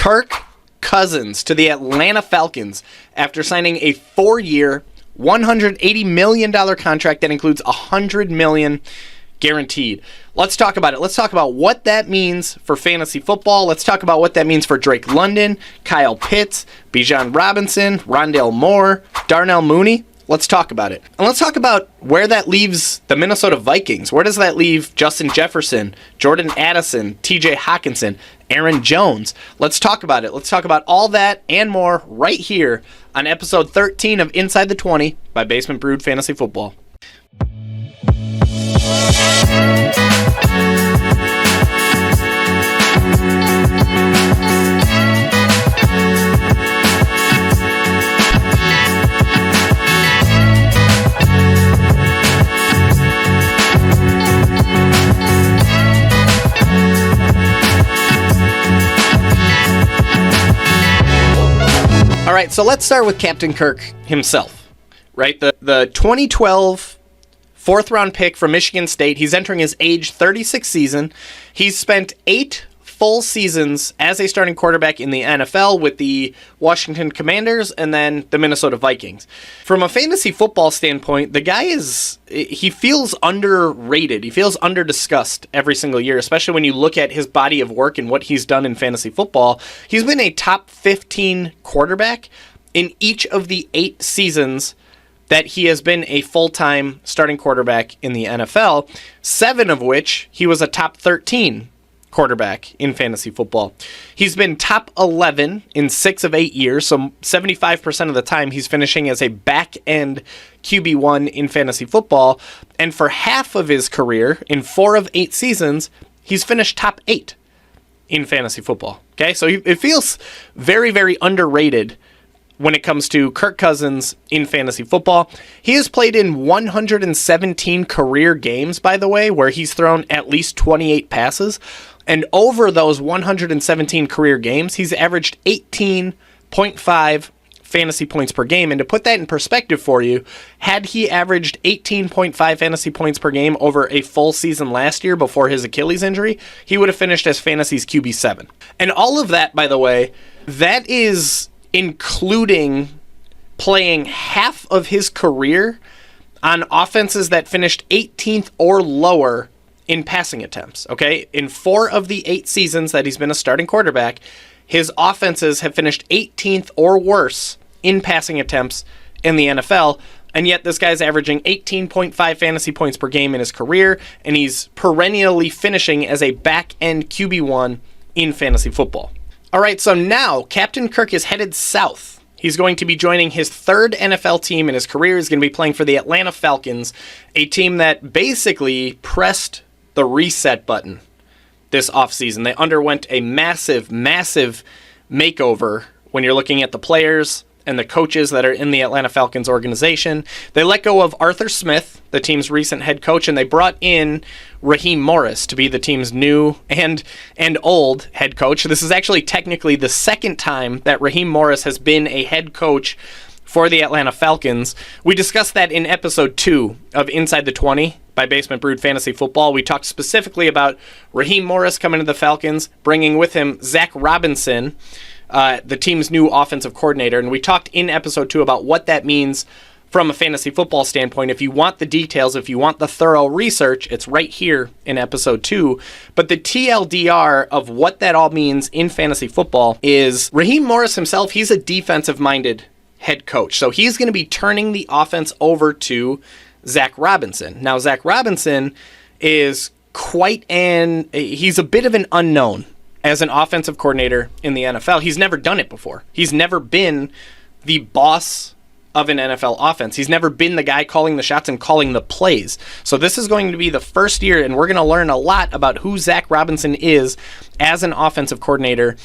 Kirk Cousins to the Atlanta Falcons after signing a 4-year, $180 million contract that includes $100 million guaranteed. Let's talk about it. Let's talk about what that means for fantasy football. Let's talk about what that means for Drake London, Kyle Pitts, Bijan Robinson, Rondale Moore, Darnell Mooney. Let's talk about it. And let's talk about where that leaves the Minnesota Vikings. Where does that leave Justin Jefferson, Jordan Addison, TJ Hawkinson, Aaron Jones? Let's talk about it. Let's talk about all that and more right here on episode 13 of Inside the 20 by Basement Brewed Fantasy Football. All right, so let's start with Captain Kirk himself, right? The 2012 fourth-round pick from Michigan State. He's entering his age 36 season. He's spent 8 full seasons as a starting quarterback in the NFL with the Washington Commanders and then the Minnesota Vikings. From a fantasy football standpoint, the guy he feels underrated. He feels underdiscussed every single year, especially when you look at his body of work and what he's done in fantasy football. He's been a top 15 quarterback in each of the 8 seasons that he has been a full-time starting quarterback in the NFL, 7 of which he was a top 13 quarterback in fantasy football. He's been top 11 in 6 of 8 years, so 75% of the time he's finishing as a back-end QB1 in fantasy football, and for half of his career, in 4 of 8 seasons, he's finished top 8 in fantasy football. Okay, so it feels very, very underrated when it comes to Kirk Cousins in fantasy football. He has played in 117 career games, by the way, where he's thrown at least 28 passes. And over those 117 career games, he's averaged 18.5 fantasy points per game. And to put that in perspective for you, had he averaged 18.5 fantasy points per game over a full season last year before his Achilles injury, he would have finished as fantasy's QB7. And all of that, by the way, that is including playing half of his career on offenses that finished 18th or lower in passing attempts, okay? In 4 of the 8 seasons that he's been a starting quarterback, his offenses have finished 18th or worse in passing attempts in the NFL, and yet this guy's averaging 18.5 fantasy points per game in his career, and he's perennially finishing as a back-end QB1 in fantasy football. All right, so now Captain Kirk is headed south. He's going to be joining his 3rd NFL team in his career. He's going to be playing for the Atlanta Falcons, a team that basically pressed the reset button this offseason. They underwent a massive, massive makeover when you're looking at the players and the coaches that are in the Atlanta Falcons organization. They let go of Arthur Smith, the team's recent head coach, and they brought in Raheem Morris to be the team's new and old head coach. This is actually technically the 2nd time that Raheem Morris has been a head coach for the Atlanta Falcons. We discussed that in episode 2 of Inside the 20 by Basement Brewed Fantasy Football. We talked specifically about Raheem Morris coming to the Falcons, bringing with him Zach Robinson, the team's new offensive coordinator, and we talked in episode 2 about what that means from a fantasy football standpoint. If you want the details, if you want the thorough research, it's right here in episode 2. But the TLDR of what that all means in fantasy football is Raheem Morris himself, he's a defensive-minded head coach. So he's going to be turning the offense over to Zach Robinson. Now, Zach Robinson is he's a bit of an unknown as an offensive coordinator in the NFL. He's never done it before. He's never been the boss of an NFL offense. He's never been the guy calling the shots and calling the plays. So this is going to be the first year, and we're going to learn a lot about who Zach Robinson is as an offensive coordinator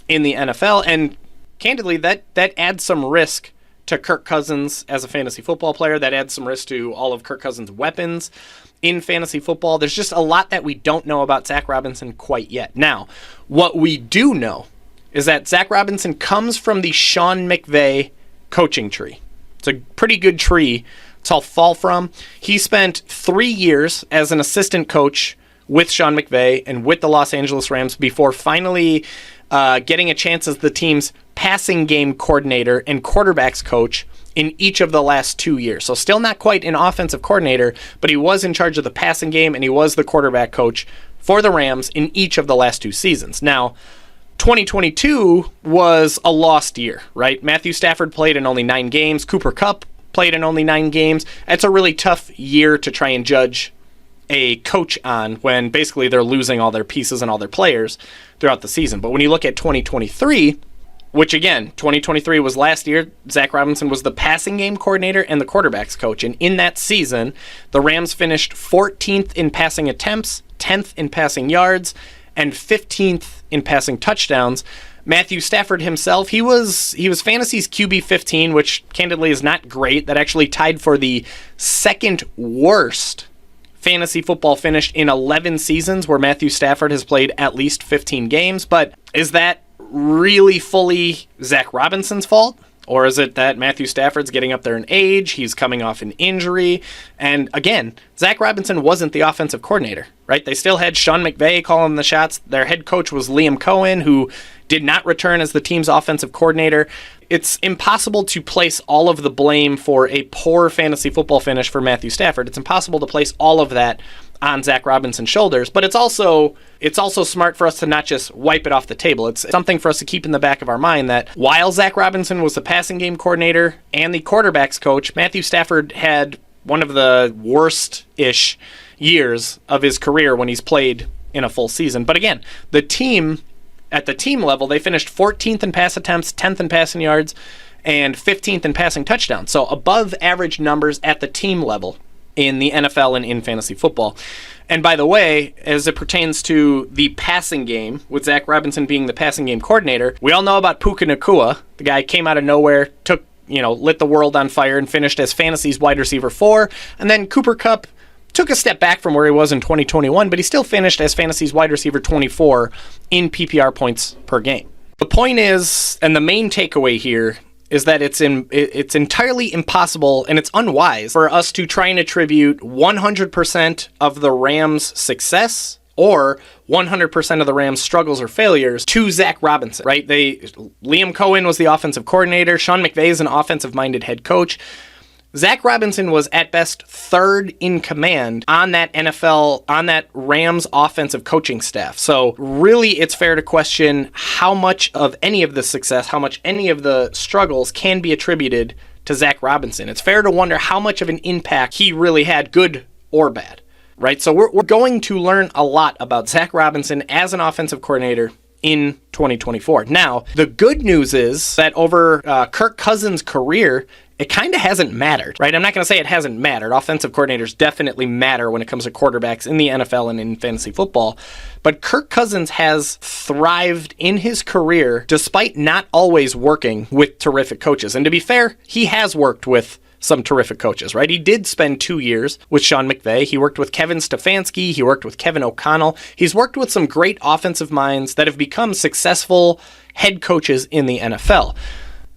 in the NFL. And candidly, that adds some risk to Kirk Cousins as a fantasy football player. That adds some risk to all of Kirk Cousins' weapons in fantasy football. There's just a lot that we don't know about Zach Robinson quite yet. Now, what we do know is that Zach Robinson comes from the Sean McVay coaching tree. It's a pretty good tree to all fall from. He spent 3 years as an assistant coach with Sean McVay and with the Los Angeles Rams before finally getting a chance as the team's passing game coordinator and quarterbacks coach in each of the last 2 years. So still not quite an offensive coordinator, but he was in charge of the passing game and he was the quarterback coach for the Rams in each of the last 2 seasons. Now, 2022 was a lost year, right? Matthew Stafford played in only 9 games. Cooper Kupp played in only 9 games. It's a really tough year to try and judge a coach on when basically they're losing all their pieces and all their players throughout the season. But when you look at 2023, which again, 2023 was last year, Zach Robinson was the passing game coordinator and the quarterbacks coach. And in that season, the Rams finished 14th in passing attempts, 10th in passing yards, and 15th in passing touchdowns. Matthew Stafford himself, he was Fantasy's QB 15, which candidly is not great. That actually tied for the second worst fantasy football finish in 11 seasons where Matthew Stafford has played at least 15 games. But is that really fully Zach Robinson's fault? Or is it that Matthew Stafford's getting up there in age, he's coming off an injury? And again, Zach Robinson wasn't the offensive coordinator, right? They still had Sean McVay calling the shots. Their head coach was Liam Cohen, who did not return as the team's offensive coordinator. It's impossible to place all of the blame for a poor fantasy football finish for Matthew Stafford. It's impossible to place all of that on Zach Robinson's shoulders, but it's also smart for us to not just wipe it off the table. It's something for us to keep in the back of our mind that while Zach Robinson was the passing game coordinator and the quarterbacks coach, Matthew Stafford had one of the worst-ish years of his career when he's played in a full season. But again, at the team level, they finished 14th in pass attempts, 10th in passing yards, and 15th in passing touchdowns. So above average numbers at the team level in the NFL and in fantasy football. And by the way, as it pertains to the passing game, with Zach Robinson being the passing game coordinator, we all know about Puka Nacua. The guy came out of nowhere, lit the world on fire and finished as fantasy's wide receiver 4. And then Cooper Kupp took a step back from where he was in 2021, but he still finished as fantasy's wide receiver 24 in PPR points per game. The point is, and the main takeaway here, is that it's entirely impossible and it's unwise for us to try and attribute 100% of the Rams' success or 100% of the Rams' struggles or failures to Zach Robinson, right? Liam Cohen was the offensive coordinator. Sean McVay is an offensive-minded head coach. Zach Robinson was at best third in command on that Rams offensive coaching staff. So really it's fair to question how much of any of the success, how much any of the struggles can be attributed to Zach Robinson. It's fair to wonder how much of an impact he really had, good or bad, right? So we're going to learn a lot about Zach Robinson as an offensive coordinator in 2024. Now, the good news is that over Kirk Cousins' career, it kind of hasn't mattered, right? I'm not going to say it hasn't mattered. Offensive coordinators definitely matter when it comes to quarterbacks in the NFL and in fantasy football. But Kirk Cousins has thrived in his career despite not always working with terrific coaches. And to be fair, he has worked with some terrific coaches, right? He did spend 2 years with Sean McVay. He worked with Kevin Stefanski. He worked with Kevin O'Connell. He's worked with some great offensive minds that have become successful head coaches in the NFL.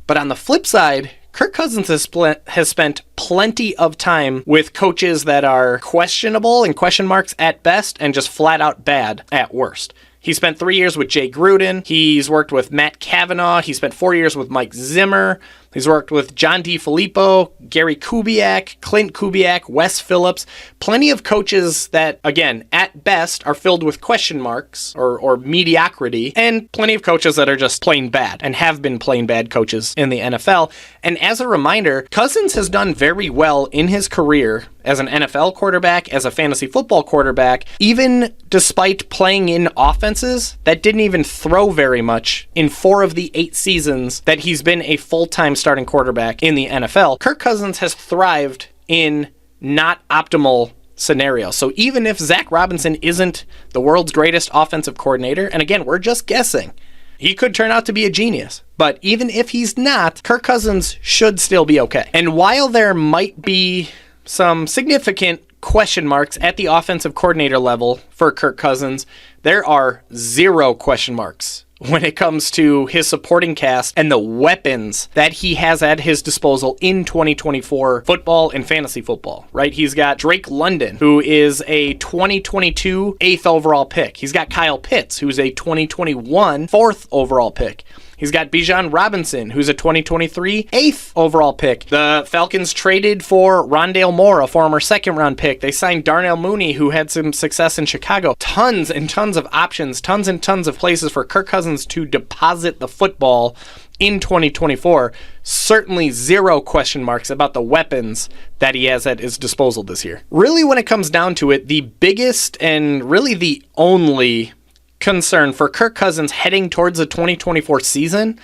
But on the flip side, Kirk Cousins has spent plenty of time with coaches that are questionable and question marks at best and just flat out bad at worst. He spent 3 years with Jay Gruden. He's worked with Matt Cavanaugh. He spent 4 years with Mike Zimmer. He's worked with John DeFilippo, Gary Kubiak, Clint Kubiak, Wes Phillips. Plenty of coaches that, again, at best are filled with question marks or mediocrity, and plenty of coaches that are just plain bad and have been plain bad coaches in the NFL. And as a reminder, Cousins has done very well in his career as an NFL quarterback, as a fantasy football quarterback, even despite playing in offenses that didn't even throw very much in 4 of the 8 seasons that he's been a full-time starting quarterback in the NFL. Kirk Cousins has thrived in not optimal scenarios. So even if Zach Robinson isn't the world's greatest offensive coordinator, and again, we're just guessing, he could turn out to be a genius. But even if he's not, Kirk Cousins should still be okay. And while there might be some significant question marks at the offensive coordinator level for Kirk Cousins, there are 0 question marks when it comes to his supporting cast and the weapons that he has at his disposal in 2024 football and fantasy football, right? He's got Drake London, who is a 2022 8th overall pick. He's got Kyle Pitts, who's a 2021 4th overall pick. He's got Bijan Robinson, who's a 2023 8th overall pick. The Falcons traded for Rondale Moore, a former second-round pick. They signed Darnell Mooney, who had some success in Chicago. Tons and tons of options, tons and tons of places for Kirk Cousins to deposit the football in 2024. Certainly zero question marks about the weapons that he has at his disposal this year. Really, when it comes down to it, the biggest and really the only concern for Kirk Cousins heading towards the 2024 season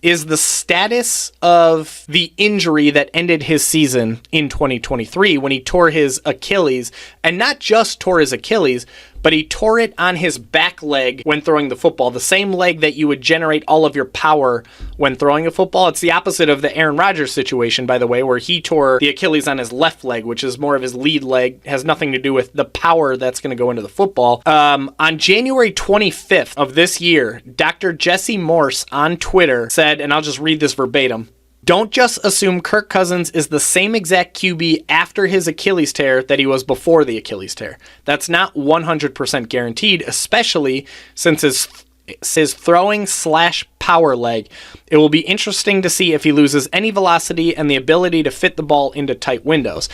is the status of the injury that ended his season in 2023 when he tore his Achilles, and not just tore his Achilles, but he tore it on his back leg when throwing the football, the same leg that you would generate all of your power when throwing a football. It's the opposite of the Aaron Rodgers situation, by the way, where he tore the Achilles on his left leg, which is more of his lead leg, has nothing to do with the power that's going to go into the football. On January 25th of this year, Dr. Jesse Morse on Twitter said, and I'll just read this verbatim, "Don't just assume Kirk Cousins is the same exact QB after his Achilles tear that he was before the Achilles tear. That's not 100% guaranteed, especially since his throwing / power leg. It will be interesting to see if he loses any velocity and the ability to fit the ball into tight windows."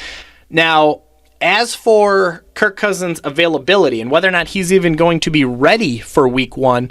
Now, as for Kirk Cousins' availability and whether or not he's even going to be ready for week 1,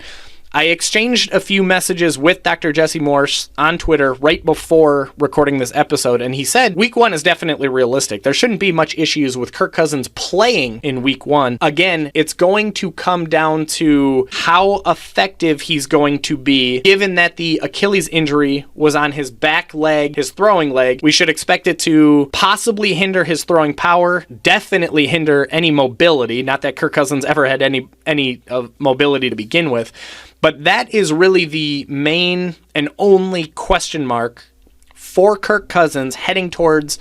I exchanged a few messages with Dr. Jesse Morse on Twitter right before recording this episode, and he said week 1 is definitely realistic. There shouldn't be much issues with Kirk Cousins playing in week 1. Again, it's going to come down to how effective he's going to be, given that the Achilles injury was on his back leg, his throwing leg. We should expect it to possibly hinder his throwing power, definitely hinder any mobility, not that Kirk Cousins ever had any mobility to begin with. But that is really the main and only question mark for Kirk Cousins heading towards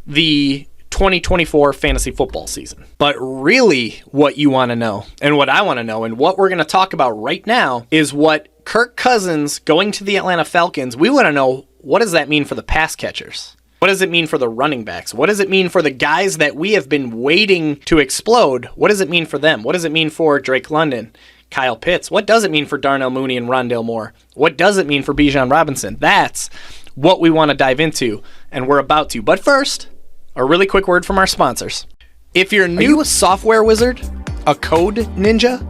the 2024 fantasy football season. But really what you want to know, and what I want to know, and what we're going to talk about right now is what Kirk Cousins going to the Atlanta Falcons, we want to know, what does that mean for the pass catchers? What does it mean for the running backs? What does it mean for the guys that we have been waiting to explode? What does it mean for them? What does it mean for Drake London, Kyle Pitts? What does it mean for Darnell Mooney and Rondale Moore? What does it mean for Bijan Robinson? That's what we want to dive into, and we're about to. But first, a really quick word from our sponsors. If you're new, are you a software wizard, a code ninja,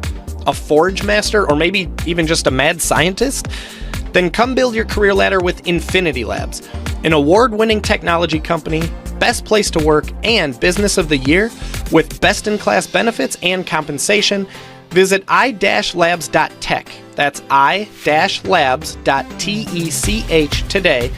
a forge master, or maybe even just a mad scientist? Then come build your career ladder with Infinity Labs, an award-winning technology company, best place to work, and business of the year with best-in-class benefits and compensation. Visit i-labs.tech, that's i-labs.tech today,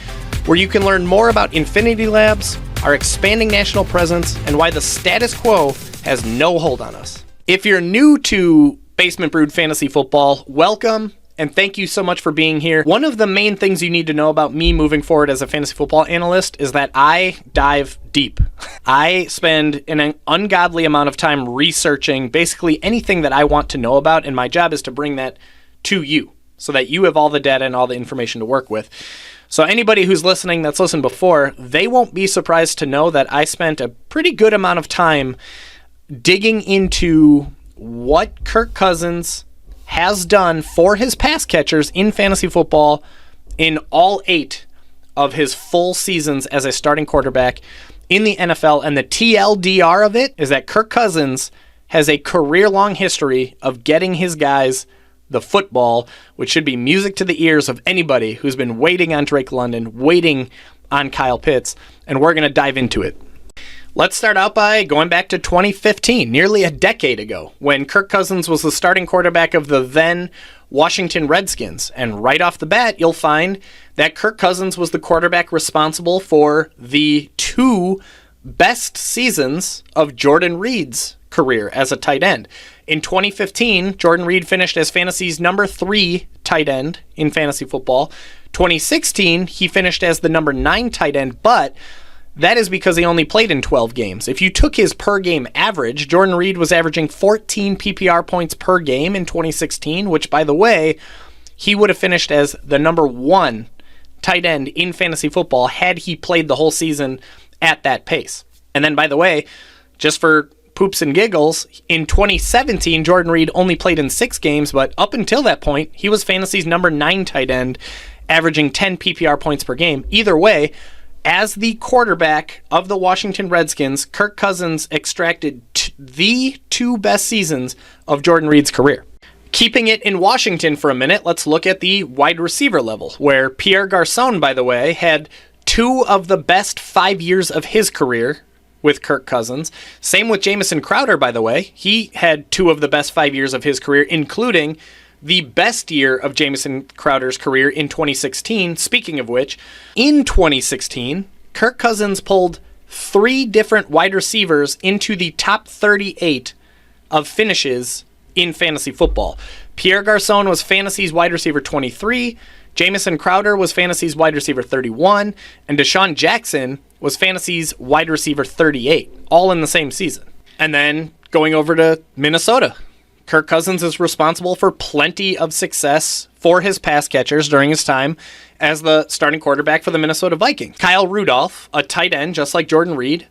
where you can learn more about Infinity Labs, our expanding national presence, and why the status quo has no hold on us. If you're new to Basement Brewed Fantasy Football, welcome, and thank you so much for being here. One of the main things you need to know about me moving forward as a fantasy football analyst is that I dive deep. I spend an ungodly amount of time researching basically anything that I want to know about, and my job is to bring that to you so that you have all the data and all the information to work with. So anybody who's listening that's listened before, they won't be surprised to know that I spent a pretty good amount of time digging into what Kirk Cousins has done for his pass catchers in fantasy football in all 8 of his full seasons as a starting quarterback in the NFL. And the TLDR of it is that Kirk Cousins has a career-long history of getting his guys the football, which should be music to the ears of anybody who's been waiting on Drake London, waiting on Kyle Pitts, and we're going to dive into it. Let's start out by going back to 2015, nearly a decade ago, when Kirk Cousins was the starting quarterback of the then Washington Redskins. And right off the bat, you'll find that Kirk Cousins was the quarterback responsible for the 2 best seasons of Jordan Reed's career as a tight end. In 2015, Jordan Reed finished as fantasy's number 3 tight end in fantasy football. 2016, he finished as the number 9 tight end, but that is because he only played in 12 games. If you took his per-game average, Jordan Reed was averaging 14 PPR points per game in 2016, which, by the way, he would have finished as the number 1 tight end in fantasy football had he played the whole season at that pace. And then, by the way, just for poops and giggles, in 2017, Jordan Reed only played in 6 games, but up until that point, he was fantasy's number 9 tight end, averaging 10 PPR points per game. Either way, as the quarterback of the Washington Redskins, Kirk Cousins extracted the 2 best seasons of Jordan Reed's career. Keeping it in Washington for a minute, let's look at the wide receiver level, where Pierre Garçon, by the way, had 2 of the best 5 years of his career with Kirk Cousins. Same with Jamison Crowder, by the way. He had 2 of the best 5 years of his career, including the best year of Jamison Crowder's career in 2016. Speaking of which, in 2016, Kirk Cousins pulled 3 different wide receivers into the top 38 of finishes in fantasy football. Pierre Garçon was fantasy's wide receiver 23, Jamison Crowder was fantasy's wide receiver 31, and Deshaun Jackson was fantasy's wide receiver 38, all in the same season. And then going over to Minnesota, Kirk Cousins is responsible for plenty of success for his pass catchers during his time as the starting quarterback for the Minnesota Vikings. Kyle Rudolph, a tight end just like Jordan Reed.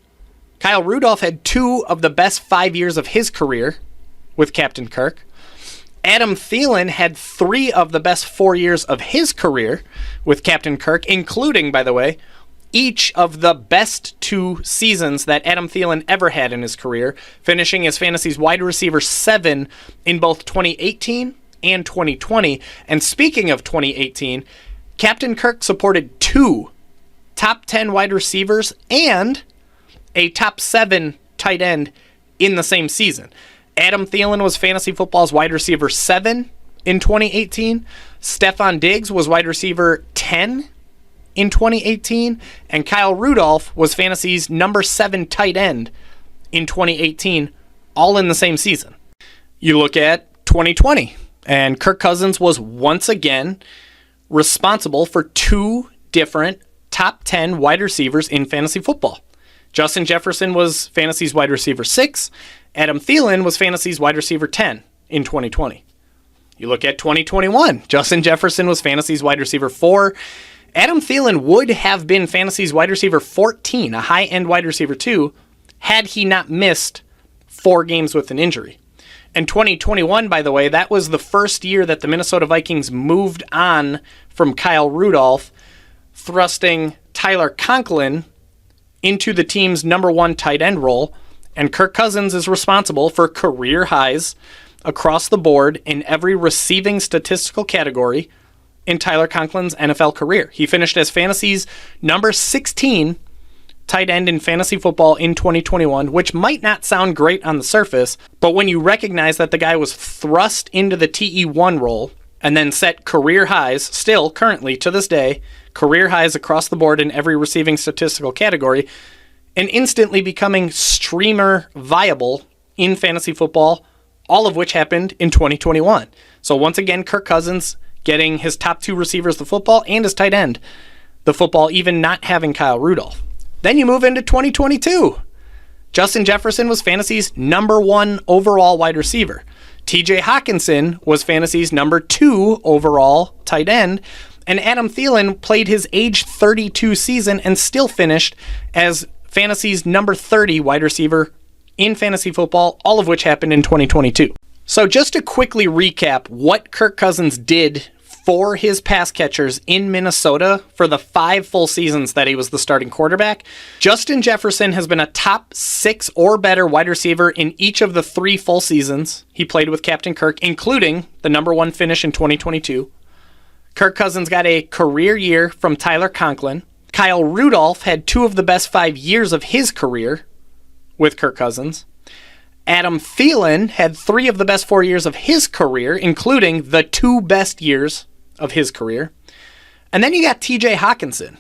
Kyle Rudolph had 2 of the best 5 years of his career with Captain Kirk. Adam Thielen had 3 of the best 4 years of his career with Captain Kirk, including, by the way, each of the best 2 seasons that Adam Thielen ever had in his career, finishing as fantasy's wide receiver 7 in both 2018 and 2020. And speaking of 2018, Captain Kirk supported 2 top 10 wide receivers and a top 7 tight end in the same season. Adam Thielen was fantasy football's wide receiver 7 in 2018. Stephon Diggs was wide receiver 10 in 2018. And Kyle Rudolph was fantasy's number 7 tight end in 2018, all in the same season. You look at 2020, and Kirk Cousins was once again responsible for 2 different top 10 wide receivers in fantasy football. Justin Jefferson was fantasy's wide receiver 6. Adam Thielen was fantasy's wide receiver 10 in 2020. You look at 2021, Justin Jefferson was fantasy's wide receiver 4. Adam Thielen would have been fantasy's wide receiver 14, a high-end wide receiver 2, had he not missed 4 games with an injury. And 2021, by the way, that was the first year that the Minnesota Vikings moved on from Kyle Rudolph, thrusting Tyler Conklin into the team's number 1 tight end role. And Kirk Cousins is responsible for career highs across the board in every receiving statistical category in Tyler Conklin's NFL career. He finished as fantasy's number 16 tight end in fantasy football in 2021, which might not sound great on the surface, but when you recognize that the guy was thrust into the TE1 role and then set career highs, still currently to this day, career highs across the board in every receiving statistical category, and instantly becoming streamer viable in fantasy football, all of which happened in 2021. So once again, Kirk Cousins getting his top 2 receivers the football and his tight end the football, even not having Kyle Rudolph. Then you move into 2022. Justin Jefferson was fantasy's number 1 overall wide receiver. TJ Hawkinson was fantasy's number 2 overall tight end. And Adam Thielen played his age 32 season and still finished as fantasy's number 30 wide receiver in fantasy football, all of which happened in 2022. So just to quickly recap what Kirk Cousins did for his pass catchers in Minnesota for the 5 full seasons that he was the starting quarterback, Justin Jefferson has been a top 6 or better wide receiver in each of the 3 full seasons he played with Captain Kirk, including the number 1 finish in 2022. Kirk Cousins got a career year from Tyler Conklin. Kyle Rudolph had 2 of the best 5 years of his career with Kirk Cousins. Adam Thielen had 3 of the best 4 years of his career, including the 2 best years of his career. And then you got TJ Hawkinson,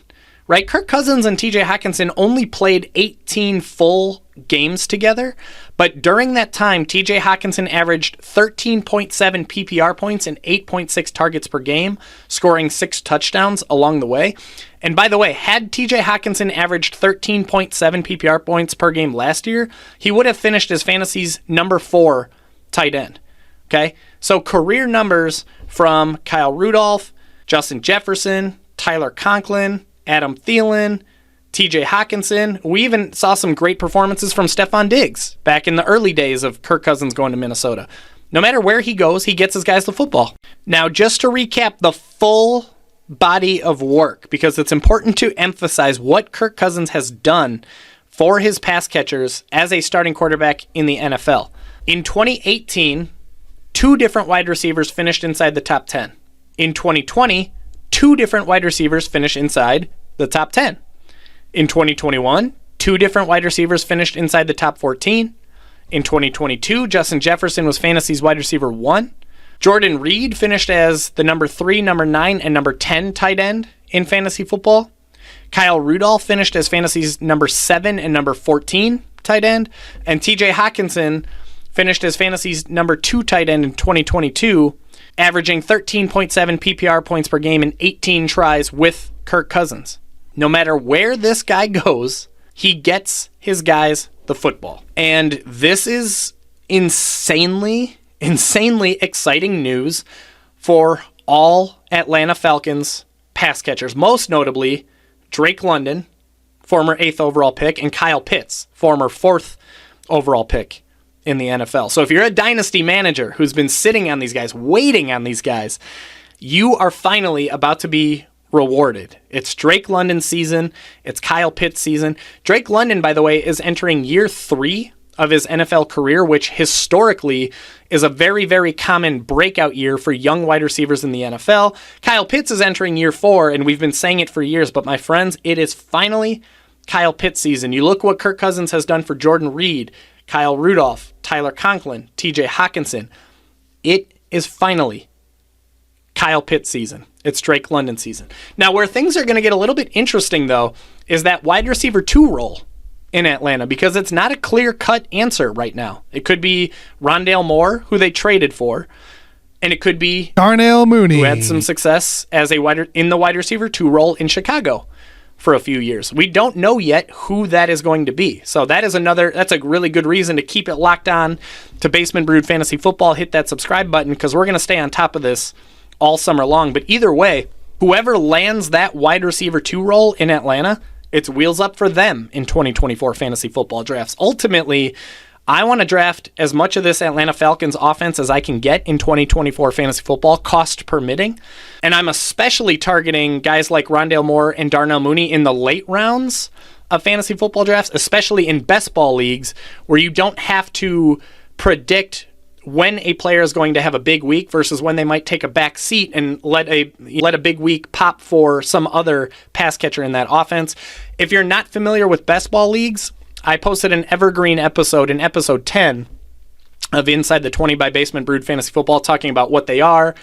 right? Kirk Cousins and TJ Hawkinson only played 18 full games together, but during that time, TJ Hawkinson averaged 13.7 PPR points and 8.6 targets per game, scoring 6 touchdowns along the way. And by the way, had TJ Hawkinson averaged 13.7 PPR points per game last year, he would have finished as fantasy's number 4 tight end. Okay? So career numbers from Kyle Rudolph, Justin Jefferson, Tyler Conklin, Adam Thielen, TJ Hawkinson. We even saw some great performances from Stephon Diggs back in the early days of Kirk Cousins going to Minnesota. No matter where he goes, he gets his guys the football. Now, just to recap the full body of work, because it's important to emphasize what Kirk Cousins has done for his pass catchers as a starting quarterback in the NFL. In 2018, 2 different wide receivers finished inside the top 10. In 2020, 2 different wide receivers finished inside the top 10. In 2021, 2 different wide receivers finished inside the top 14. In 2022, Justin Jefferson was Fantasy's wide receiver 1. Jordan Reed finished as the number 3, number 9, and number 10 tight end in fantasy football. Kyle Rudolph finished as Fantasy's number 7 and number 14 tight end. And TJ Hawkinson finished as Fantasy's number 2 tight end in 2022, averaging 13.7 PPR points per game and 18 tries with Kirk Cousins. No matter where this guy goes, he gets his guys the football. And this is insanely exciting news for all Atlanta Falcons pass catchers, most notably Drake London, former 8th overall pick, and Kyle Pitts, former 4th overall pick in the NFL. So if you're a dynasty manager who's been sitting on these guys, waiting on these guys, you are finally about to be rewarded. It's Drake London's season. It's Kyle Pitts' season. Drake London, by the way, is entering year 3 of his NFL career, which historically is a very, very common breakout year for young wide receivers in the NFL. Kyle Pitts is entering year 4, and we've been saying it for years, but my friends, it is finally Kyle Pitts' season. You look what Kirk Cousins has done for Jordan Reed, Kyle Rudolph, Tyler Conklin, TJ Hawkinson. It is finally Kyle Pitts' season. It's Drake London season. Now, where things are going to get a little bit interesting, though, is that wide receiver 2 role in Atlanta, because it's not a clear-cut answer right now. It could be Rondale Moore, who they traded for, and it could be Darnell Mooney, who had some success as in the wide receiver 2 role in Chicago for a few years. We don't know yet who that is going to be. So that's a really good reason to keep it locked on to Basement Brewed Fantasy Football. Hit that subscribe button, because we're going to stay on top of this all summer long. But either way, whoever lands that wide receiver 2 role in Atlanta, it's wheels up for them in 2024 fantasy football drafts. Ultimately, I want to draft as much of this Atlanta Falcons offense as I can get in 2024 fantasy football, cost permitting. And I'm especially targeting guys like Rondale Moore and Darnell Mooney in the late rounds of fantasy football drafts, especially in best ball leagues, where you don't have to predict when a player is going to have a big week versus when they might take a back seat and let a big week pop for some other pass catcher in that offense. If you're not familiar with best ball leagues, I posted an evergreen episode in episode 10 of Inside the 20 by Basement Brewed Fantasy Football, talking about what they are,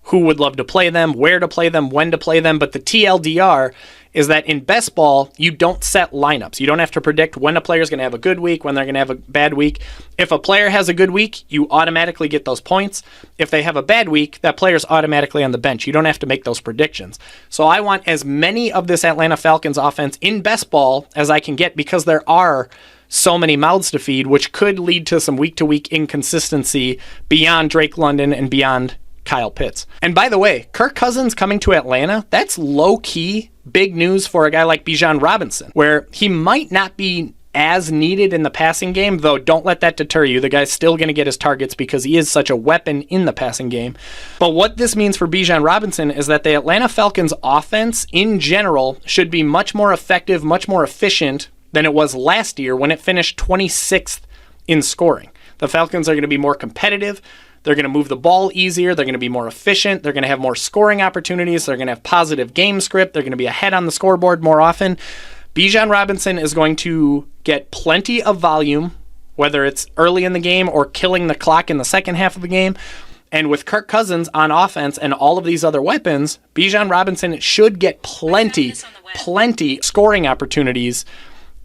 who would love to play them, where to play them, when to play them. But the TLDR is that in best ball, you don't set lineups. You don't have to predict when a player is going to have a good week, when they're going to have a bad week. If a player has a good week, you automatically get those points. If they have a bad week, that player's automatically on the bench. You don't have to make those predictions. So I want as many of this Atlanta Falcons offense in best ball as I can get, because there are so many mouths to feed, which could lead to some week-to-week inconsistency beyond Drake London and beyond Kyle Pitts. And by the way, Kirk Cousins coming to Atlanta, that's low-key big news for a guy like Bijan Robinson, where he might not be as needed in the passing game, though don't let that deter you. The guy's still going to get his targets because he is such a weapon in the passing game. But what this means for Bijan Robinson is that the Atlanta Falcons offense in general should be much more effective, much more efficient than it was last year when it finished 26th in scoring. The Falcons are going to be more competitive. They're going to move the ball easier. They're going to be more efficient. They're going to have more scoring opportunities. They're going to have positive game script. They're going to be ahead on the scoreboard more often. Bijan Robinson is going to get plenty of volume, whether it's early in the game or killing the clock in the second half of the game. And with Kirk Cousins on offense and all of these other weapons, Bijan Robinson should get plenty scoring opportunities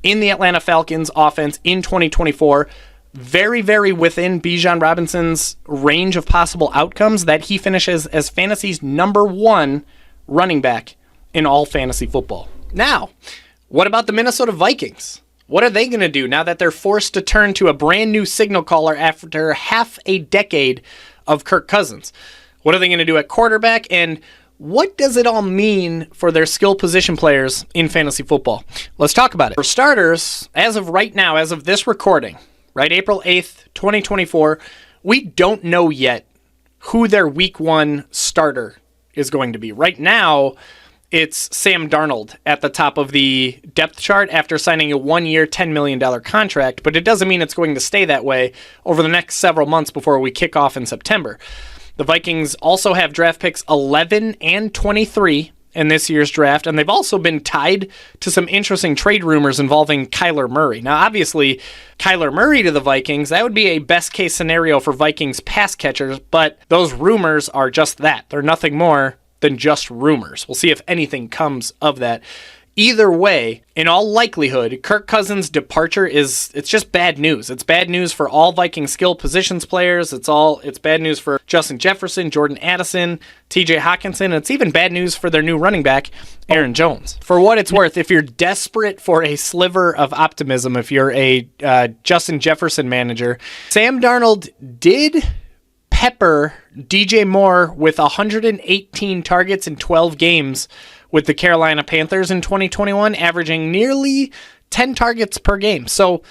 in the Atlanta Falcons offense in 2024. Very, very within Bijan Robinson's range of possible outcomes that he finishes as fantasy's number 1 running back in all fantasy football. Now, what about the Minnesota Vikings? What are they going to do now that they're forced to turn to a brand new signal caller after half a decade of Kirk Cousins. What are they going to do at quarterback, and what does it all mean for their skill position players in fantasy football? Let's talk about it. For starters, as of right now, as of this recording, right, April 8th, 2024, we don't know yet who their week 1 starter is going to be. Right now, it's Sam Darnold at the top of the depth chart after signing a 1-year, $10 million contract, but it doesn't mean it's going to stay that way over the next several months before we kick off in September. The Vikings also have draft picks 11 and 23 in this year's draft, and they've also been tied to some interesting trade rumors involving Kyler Murray. Now, obviously, Kyler Murray to the Vikings, that would be a best-case scenario for Vikings pass catchers, but those rumors are just that. They're nothing more than just rumors. We'll see if anything comes of that. Either way, in all likelihood, Kirk Cousins' departure it's just bad news. It's bad news for all Viking skill positions players. It's bad news for Justin Jefferson, Jordan Addison, TJ Hawkinson. It's even bad news for their new running back, Aaron Jones. For what it's worth, if you're desperate for a sliver of optimism, if you're a Justin Jefferson manager, Sam Darnold did pepper DJ Moore with 118 targets in 12 games with the Carolina Panthers in 2021, averaging nearly 10 targets per game. So,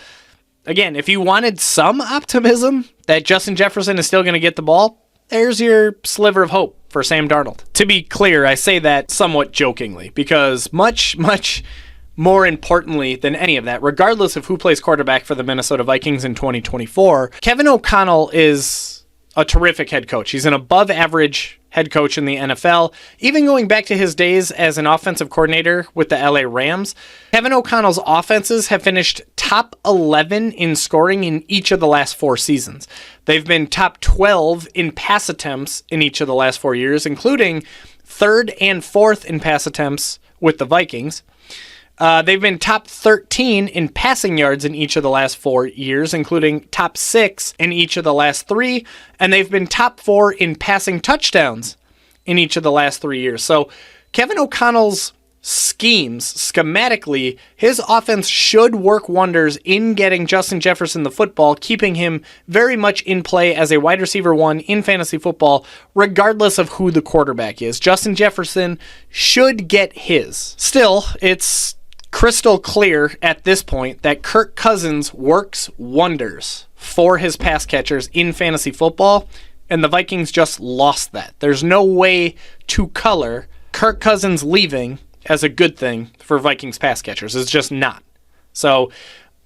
again, if you wanted some optimism that Justin Jefferson is still going to get the ball, there's your sliver of hope for Sam Darnold. To be clear, I say that somewhat jokingly, because much more importantly than any of that, regardless of who plays quarterback for the Minnesota Vikings in 2024, Kevin O'Connell is a terrific head coach. He's an above-average head coach in the NFL. Even going back to his days as an offensive coordinator with the LA Rams, Kevin O'Connell's offenses have finished top 11 in scoring in each of the last 4 seasons. They've been top 12 in pass attempts in each of the last 4 years, including 3rd and 4th in pass attempts with the Vikings. They've been top 13 in passing yards in each of the last 4 years, including top 6 in each of the last 3, and they've been top 4 in passing touchdowns in each of the last 3 years. So Kevin O'Connell's schemes, schematically, his offense should work wonders in getting Justin Jefferson the football, keeping him very much in play as a wide receiver 1 in fantasy football, regardless of who the quarterback is. Justin Jefferson should get his. Still, it's crystal clear at this point that Kirk Cousins works wonders for his pass catchers in fantasy football, and the Vikings just lost that. There's no way to color Kirk Cousins leaving as a good thing for Vikings pass catchers. It's just not. So,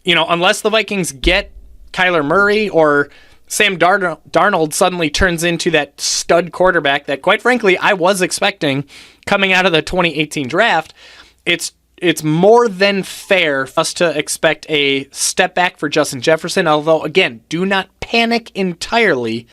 unless the Vikings get Kyler Murray or Sam Darnold suddenly turns into that stud quarterback that, quite frankly, I was expecting coming out of the 2018 draft, it's more than fair for us to expect a step back for Justin Jefferson, although, again, do not panic entirely.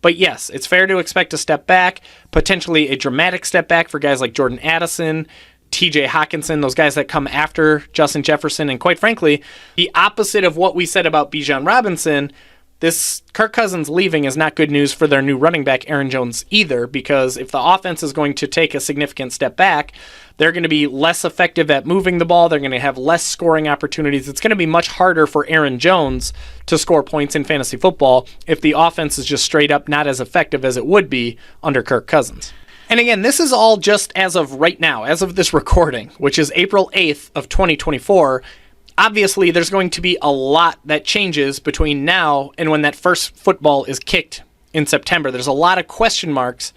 But yes, it's fair to expect a step back, potentially a dramatic step back for guys like Jordan Addison, TJ Hawkinson, those guys that come after Justin Jefferson. And quite frankly, the opposite of what we said about Bijan Robinson, this Kirk Cousins leaving is not good news for their new running back, Aaron Jones, either, because if the offense is going to take a significant step back, they're going to be less effective at moving the ball. They're going to have less scoring opportunities. It's going to be much harder for Aaron Jones to score points in fantasy football if the offense is just straight up not as effective as it would be under Kirk Cousins. And again, this is all just as of right now, as of this recording, which is April 8th of 2024. Obviously, there's going to be a lot that changes between now and when that first football is kicked in September. There's a lot of question marks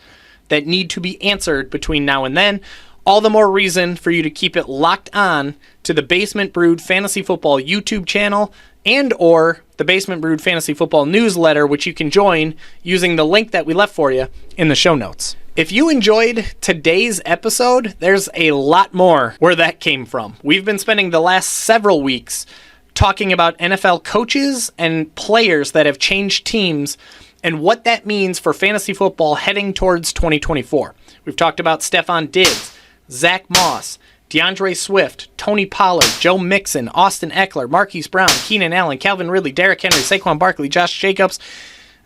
that need to be answered between now and then. All the more reason for you to keep it locked on to the Basement Brewed Fantasy Football YouTube channel and or the Basement Brewed Fantasy Football newsletter, which you can join using the link that we left for you in the show notes. If you enjoyed today's episode, there's a lot more where that came from. We've been spending the last several weeks talking about NFL coaches and players that have changed teams and what that means for fantasy football heading towards 2024. We've talked about Stephon Diggs, Zach Moss, DeAndre Swift, Tony Pollard, Joe Mixon, Austin Eckler, Marquise Brown, Keenan Allen, Calvin Ridley, Derrick Henry, Saquon Barkley, Josh Jacobs,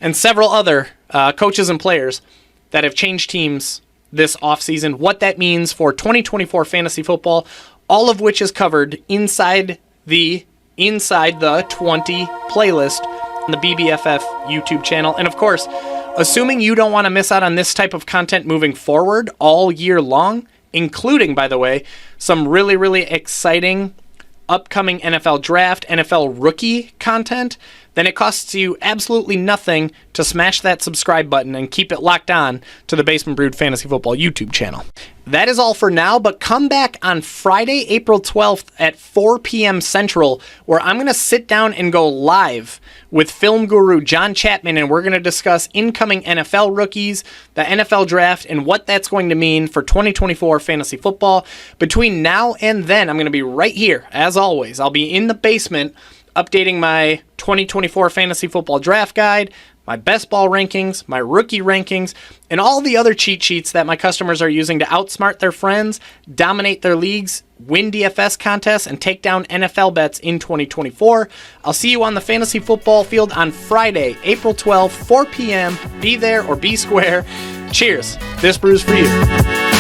and several other coaches and players that have changed teams this offseason, what that means for 2024 fantasy football, all of which is covered inside the 20 playlist on the BBFF YouTube channel. And of course, Assuming you don't want to miss out on this type of content moving forward all year long, including, by the way, some really, really exciting upcoming NFL draft, NFL rookie content, then it costs you absolutely nothing to smash that subscribe button and keep it locked on to the Basement Brewed Fantasy Football YouTube channel. That is all for now, but come back on Friday, April 12th at 4 p.m. Central, where I'm going to sit down and go live with film guru John Chapman, and we're going to discuss incoming NFL rookies, the NFL draft, and what that's going to mean for 2024 fantasy football. Between now and then, I'm going to be right here, as always. I'll be in the basement updating my 2024 fantasy football draft guide, my best ball rankings, my rookie rankings, and all the other cheat sheets that my customers are using to outsmart their friends, dominate their leagues, win DFS contests, and take down NFL bets in 2024. I'll see you on the fantasy football field on Friday, April 12th, 4 p.m. Be there or be square. Cheers. This brew's for you.